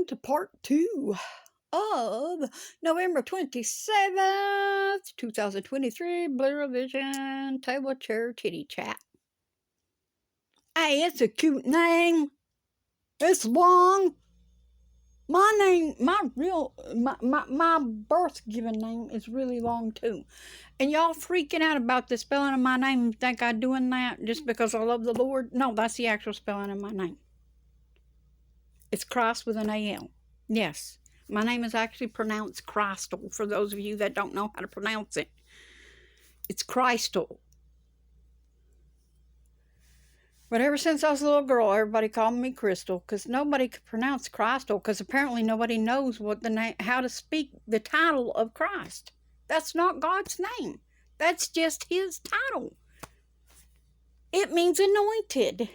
welcome to part 2 of November 27th, 2023 Blur Vision Table Chair Chitty Chat. Hey, it's a cute name. It's long. My name, my birth given name is really long too. And y'all freaking out about the spelling of my name and think I'm doing that just because I love the Lord? No, that's the actual spelling of my name. It's Christ with an A-L. Yes, my name is actually pronounced Christal, for those of you that don't know how to pronounce it. It's Christal. But ever since I was a little girl, everybody called me Crystal, because nobody could pronounce Christal, because apparently nobody knows what the name, how to speak the title of Christ. That's not God's name. That's just his title. It means anointed.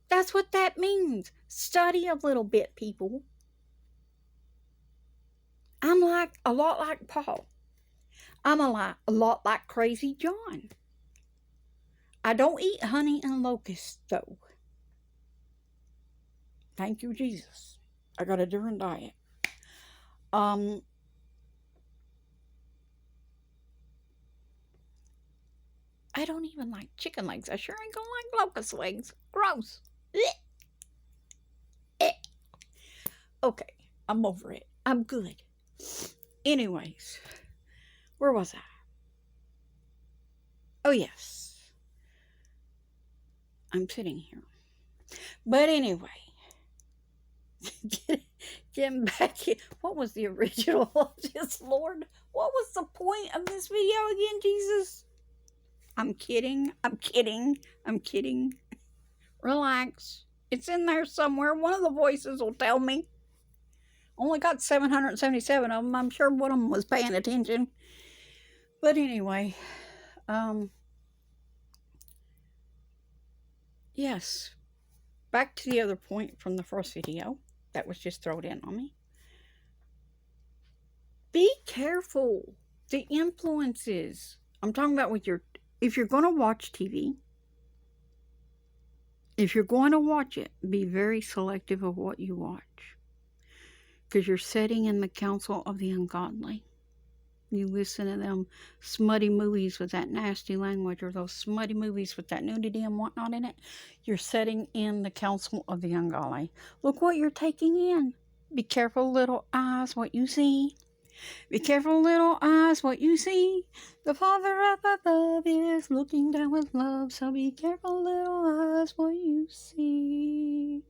That's what that means. Study a little bit, people. I'm a lot like Paul. I'm a lot like Crazy John. I don't eat honey and locusts, though. Thank you, Jesus. I got a different diet. I don't even like chicken legs. I sure ain't gonna like locust legs. Gross. Okay, I'm over it. I'm good. Anyways, where was I? Oh, yes. I'm sitting here. But anyway, getting back here. What was the original of this, Lord? What was the point of this video again, Jesus? I'm kidding. I'm kidding. I'm kidding. Relax. It's in there somewhere. One of the voices will tell me. Only got 777 of them. I'm sure one of them was paying attention. But anyway, yes. Back to the other point from the first video that was just thrown in on me. Be careful. The influences. I'm talking about if you're going to watch TV, if you're going to watch it, be very selective of what you watch. Because you're setting in the counsel of the ungodly. You listen to them smutty movies with that nasty language, or those smutty movies with that nudity and whatnot in it. You're setting in the counsel of the ungodly. Look what you're taking in. Be careful, little eyes, what you see. Be careful, little eyes, what you see. The Father up above is looking down with love. So be careful, little eyes, what you see.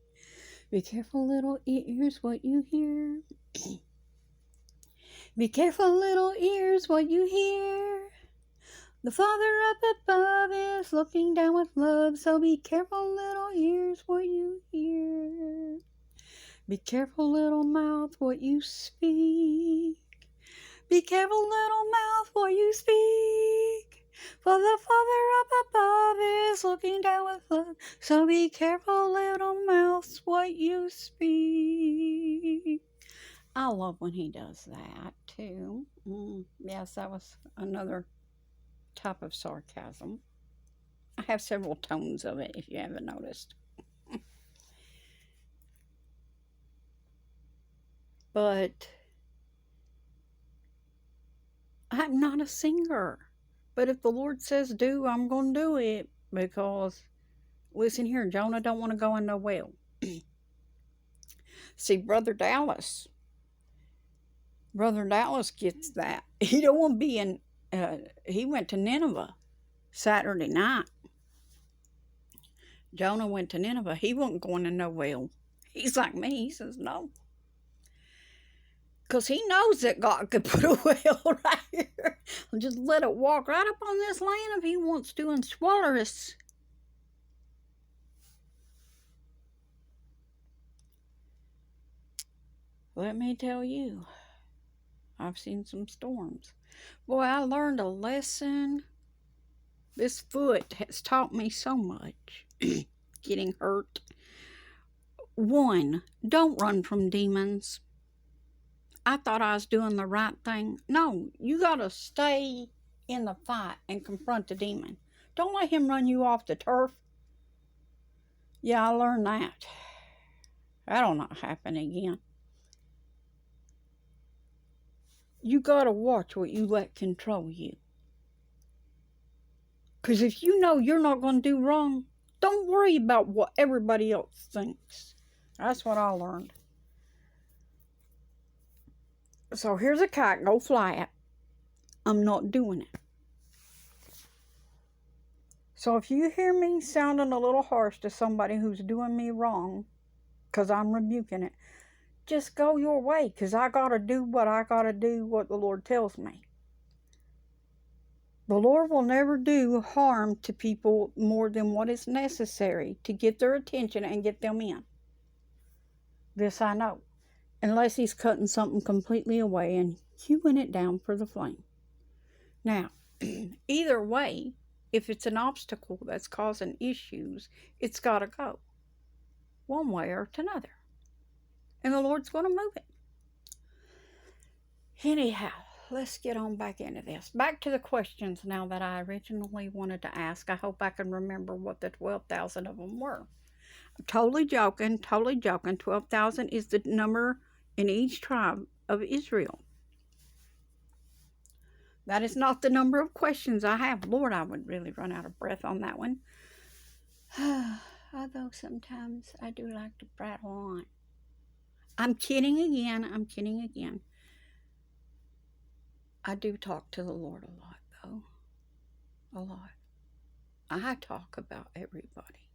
Be careful, little ears, what you hear. Be careful, little ears, what you hear. The Father up above is looking down with love. So be careful, little ears, what you hear. Be careful, little mouth, what you speak. Be careful, little mouth, what you speak. For the Father up above is looking down with love. So be careful, little mouth, what you speak. I love when he does that, too. Yes, that was another type of sarcasm. I have several tones of it, if you haven't noticed. But I'm not a singer. But if the Lord says do, I'm going to do it. Because, listen here, Jonah don't want to go in no well. See, Brother Dallas gets that. He don't want to be in, he went to Nineveh Saturday night. Jonah went to Nineveh. He wasn't going to no well. He's like me. He says no. Because he knows that God could put a well right here. Just let it walk right up on this land if he wants to and swallow us. Let me tell you, I've seen some storms. Boy, I learned a lesson. This foot has taught me so much. Getting hurt. 1, don't run from demons. I thought I was doing the right thing. No, you got to stay in the fight and confront the demon. Don't let him run you off the turf. Yeah, I learned that. That'll not happen again. you got to watch what you let control you. Because if you know you're not going to do wrong, don't worry about what everybody else thinks. That's what I learned. So here's a kite, go fly it. I'm not doing it. So if you hear me sounding a little harsh to somebody who's doing me wrong, because I'm rebuking it, just go your way, because I got to do what I got to do, what the Lord tells me. The Lord will never do harm to people more than what is necessary to get their attention and get them in. This I know. Unless He's cutting something completely away and hewing it down for the flame. Now, either way, if it's an obstacle that's causing issues, it's got to go. One way or another. And the Lord's going to move it. Anyhow, let's get on back into this. Back to the questions now that I originally wanted to ask. I hope I can remember what the 12,000 of them were. I'm totally joking. 12,000 is the number in each tribe of Israel. That is not the number of questions I have. Lord, I would really run out of breath on that one. Although sometimes I do like to prattle on. I'm kidding again. I do talk to the Lord a lot, though. A lot. I talk about everybody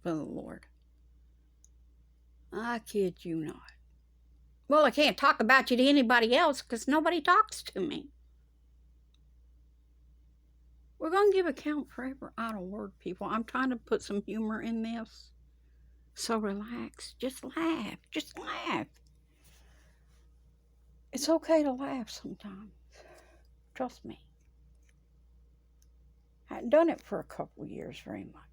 for the Lord. I kid you not. Well, I can't talk about you to anybody else because nobody talks to me. We're going to give account for every idle word, people. I'm trying to put some humor in this. So relax. Just laugh. Just laugh. It's okay to laugh sometimes. Trust me. I hadn't done it for a couple years very much.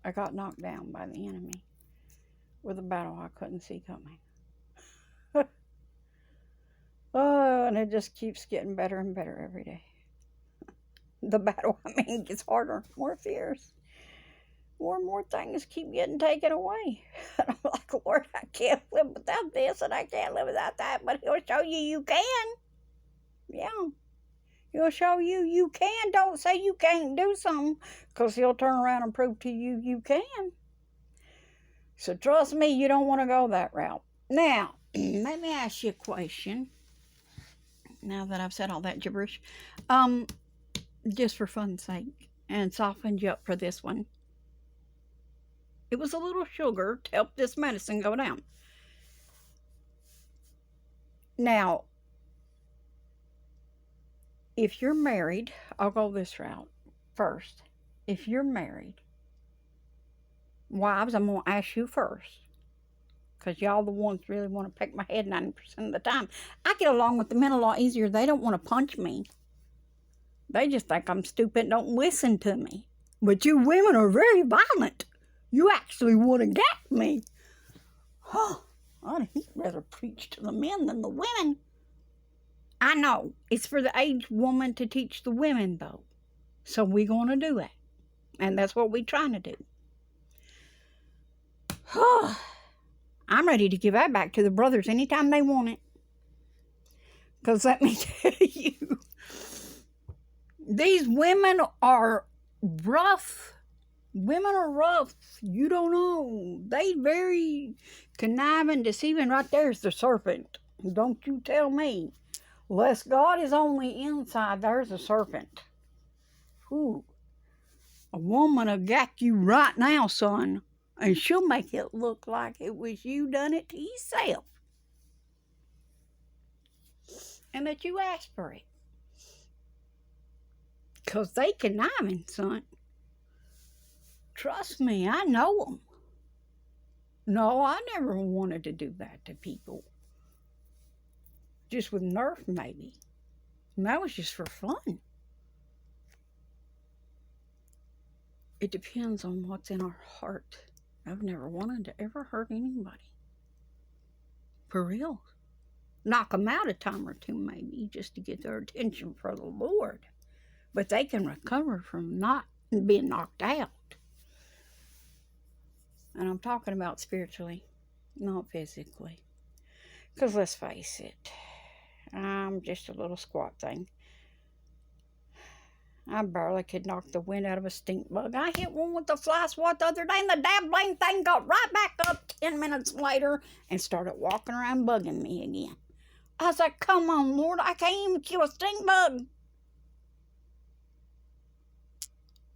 I got knocked down by the enemy with a battle I couldn't see coming. Oh, and it just keeps getting better and better every day. The battle, gets harder, more fierce. More and more things keep getting taken away. And I'm like, Lord, I can't live without this and I can't live without that. But He'll show you can. Yeah. He'll show you can. Don't say you can't do something, because He'll turn around and prove to you can. So trust me, you don't want to go that route. Now, let me ask you a question. Now that I've said all that gibberish. Just for fun's sake. And softened you up for this one. It was a little sugar to help this medicine go down. Now, if you're married, I'll go this route first. If you're married, wives, I'm going to ask you first, because y'all the ones really want to peck my head 90% of the time. I get along with the men a lot easier. They don't want to punch me. They just think I'm stupid and don't listen to me. But you women are very violent. You actually want to get me. Huh. I'd rather preach to the men than the women. I know. It's for the aged woman to teach the women, though. So we're going to do it. And that's what we're trying to do. I'm ready to give that back to the brothers anytime they want it. Because let me tell you, these women are rough. Women are rough. You don't know. They very conniving, deceiving. Right there's the serpent. Don't you tell me. Lest God is on the inside, there's a serpent. Ooh. A woman will get you right now, son. And she'll make it look like it was you done it to yourself. And that you asked for it. Because they conniving, son. Trust me, I know them. No, I never wanted to do that to people. Just with nerf, maybe. And that was just for fun. It depends on what's in our heart. I've never wanted to ever hurt anybody. For real. Knock them out a time or two, maybe, just to get their attention for the Lord. But they can recover from not being knocked out. And I'm talking about spiritually, not physically. Because let's face it, I'm just a little squat thing. I barely could knock the wind out of a stink bug. I hit one with the fly swat the other day, and the damn blame thing got right back up 10 minutes later and started walking around bugging me again. I was like, come on, Lord, I can't even kill a stink bug.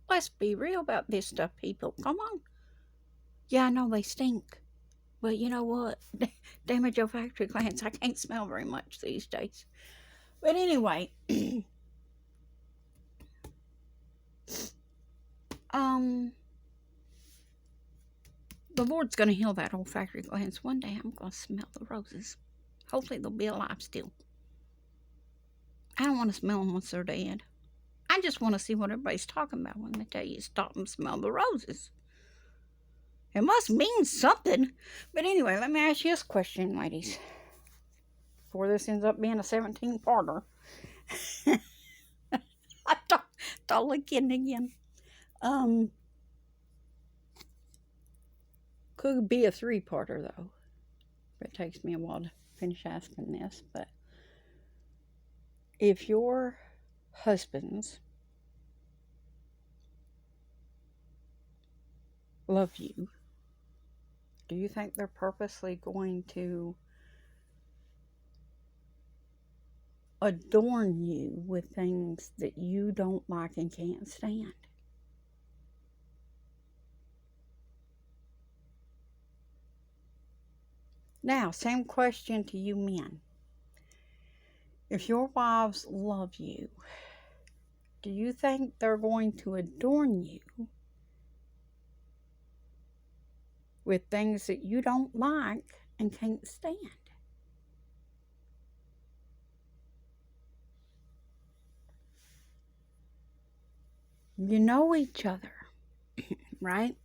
Let's be real about this stuff, people. Come on. Yeah, I know they stink. But you know what? Damage olfactory glands. I can't smell very much these days. But anyway, the Lord's going to heal that olfactory glands. One day I'm going to smell the roses. Hopefully they'll be alive still. I don't want to smell them once they're dead. I just want to see what everybody's talking about when they tell you stop and smell the roses. It must mean something. But anyway, let me ask you this question, ladies. Before this ends up being a 17-parter. I'm totally kidding again. Could be a 3-parter, though. It takes me a while to finish asking this. But if your husbands love you, do you think they're purposely going to adorn you with things that you don't like and can't stand? Now, same question to you men. If your wives love you, do you think they're going to adorn you with things that you don't like and can't stand? You know each other, right?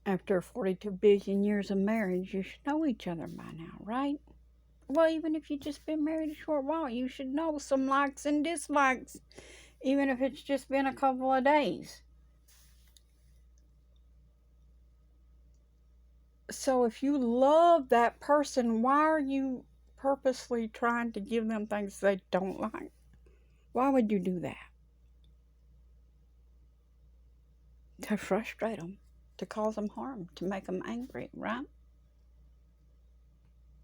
After 42 billion years of marriage, you should know each other by now, right? Well, even if you've just been married a short while, you should know some likes and dislikes, even if it's just been a couple of days. So if you love that person, why are you purposely trying to give them things they don't like? Why would you do that? To frustrate them, to cause them harm, to make them angry, right?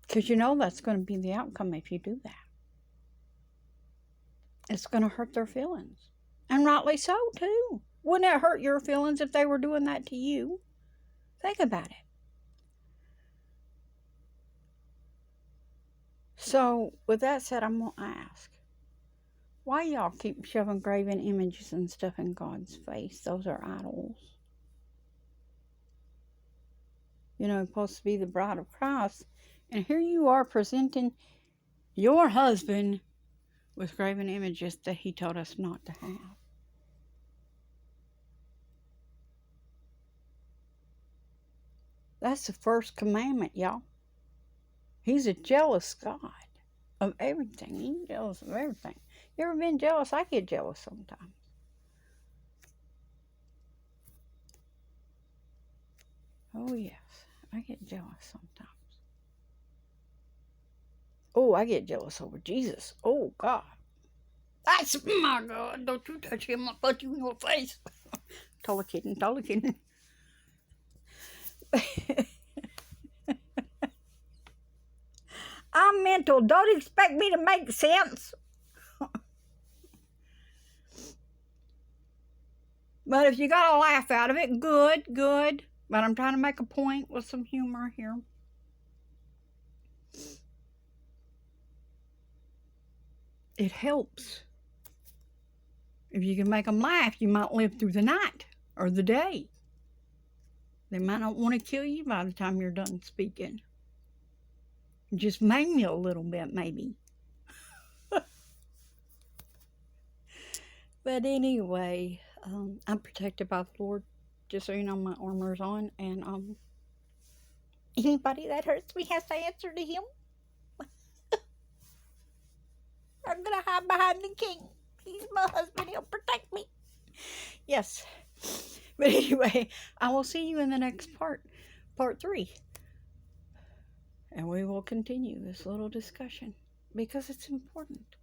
Because you know that's going to be the outcome if you do that. It's going to hurt their feelings. And rightly so, too. Wouldn't it hurt your feelings if they were doing that to you? Think about it. So, with that said, I'm going to ask, why y'all keep shoving graven images and stuff in God's face? Those are idols. You know, supposed to be the bride of Christ. And here you are presenting your husband with graven images that he told us not to have. That's the first commandment, y'all. He's a jealous God of everything. He's jealous of everything. You ever been jealous? I get jealous sometimes. Oh, yes. I get jealous sometimes. Oh, I get jealous over Jesus. Oh, God. That's my God. Don't you touch him. I'll put you in your face. Totally kidding. Totally kidding. I'm mental. Don't expect me to make sense. But if you got a laugh out of it, good, good. But I'm trying to make a point with some humor here. It helps. If you can make them laugh, you might live through the night or the day. They might not want to kill you by the time you're done speaking. Just maim you a little bit, maybe. But anyway, I'm protected by the Lord. Just so you know, my armor's on. And anybody that hurts me has to answer to him. I'm going to hide behind the king. He's my husband. He'll protect me. Yes. But anyway, I will see you in the next part 3. And we will continue this little discussion because it's important.